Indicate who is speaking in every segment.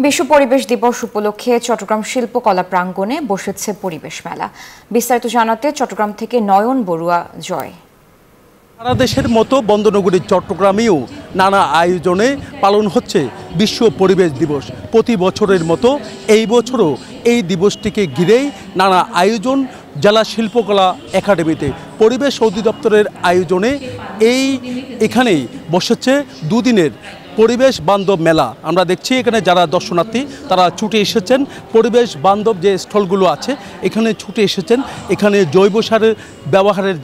Speaker 1: বিশ্ব পরিবেশ দিবস উপলক্ষে চট্টগ্রাম শিল্পকলা প্রাঙ্গণে বসেছে পরিবেশ মেলা। বিস্তারিত জানাতে চট্টগ্রাম থেকে নয়ন বড়ুয়া জয়।
Speaker 2: সারা দেশের মতো বন্দরনগরী চট্টগ্রামেও নানা আয়োজনে পালন হচ্ছে বিশ্ব পরিবেশ দিবস। প্রতি বছরের মতো এই বছরও এই দিবসটিকে ঘিরেই নানা আয়োজন জেলা শিল্পকলা একাডেমিতে। পরিবেশ অধিদপ্তরের আয়োজনে এখানেই বসেছে দুদিনের পরিবেশ বান্ধব মেলা। আমরা দেখছি এখানে যারা দর্শনার্থী তারা ছুটে এসেছেন, পরিবেশ বান্ধব যে স্থলগুলো আছে এখানে ছুটে এসেছেন। এখানে জৈব সারের ব্যবহারের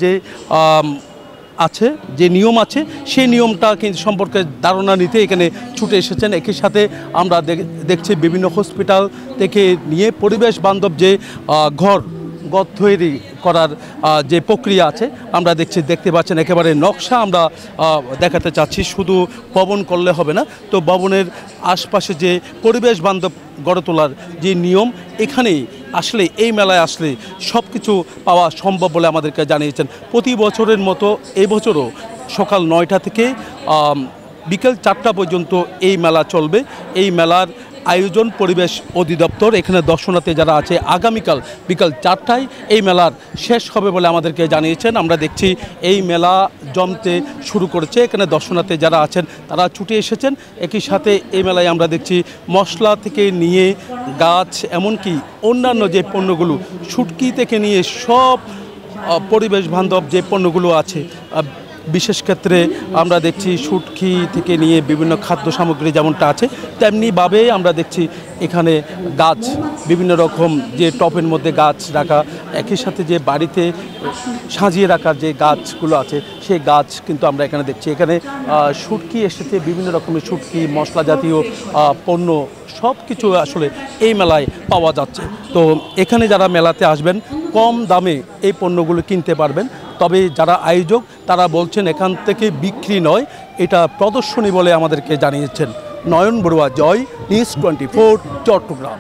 Speaker 2: যে নিয়ম আছে সেই নিয়মটা কিন্তু সম্পর্কে ধারণা নিতে এখানে ছুটে এসেছেন। একই সাথে আমরা দেখছি বিভিন্ন হসপিটাল থেকে নিয়ে পরিবেশ বান্ধব যে ঘর তৈরি করার যে প্রক্রিয়া আছে আমরা দেখতে পাচ্ছেন একেবারে নকশা আমরা দেখাতে চাচ্ছি। শুধু ভবন করলে হবে না, তো ভবনের আশপাশে যে পরিবেশ বান্ধব গড়ে তোলার যে নিয়ম এখানেই আসলে এই মেলায় আসলে সব কিছু পাওয়া সম্ভব বলে আমাদেরকে জানিয়েছেন। প্রতি বছরের মতো এই বছরও সকাল 9টা থেকে বিকেল 4টা পর্যন্ত এই মেলা চলবে। এই মেলার আয়োজন পরিবেশ অধিদপ্তর। এখানে দর্শনার্থী যারা আছে আগামীকাল বিকাল 4টায় এই মেলার শেষ হবে বলে আমাদেরকে জানিয়েছেন। আমরা দেখছি এই মেলা জমতে শুরু করেছে। এখানে দর্শনার্থী যারা আছেন তারা ছুটে এসেছেন। একই সাথে এই মেলায় আমরা দেখছি মশলা থেকে নিয়ে গাছ এমনকি অন্যান্য যে পণ্যগুলো শুটকি থেকে নিয়ে সব পরিবেশ বান্ধব যে পণ্যগুলো আছে, বিশেষ ক্ষেত্রে আমরা দেখছি শুটকি থেকে নিয়ে বিভিন্ন খাদ্য সামগ্রী যেমনটা আছে তেমনিভাবে আমরা দেখছি এখানে গাছ বিভিন্ন রকম যে টপের মধ্যে গাছ রাখা, একই সাথে যে বাড়িতে সাজিয়ে রাখার যে গাছগুলো আছে সেই গাছ কিন্তু আমরা এখানে দেখছি। এখানে শুটকি এসেছে, বিভিন্ন রকমের শুটকি মশলা জাতীয় পণ্য সব কিছু আসলে এই মেলায় পাওয়া যাচ্ছে। তো এখানে যারা মেলাতে আসবেন কম দামে এই পণ্যগুলো কিনতে পারবেন। তবে যারা আয়োজক তারা বলছেন এখান থেকে বিক্রি নয়, এটা প্রদর্শনী বলে আমাদেরকে জানিয়েছেন। নয়ন বড়ুয়া জয়, নিউজ 24 চট্টগ্রাম।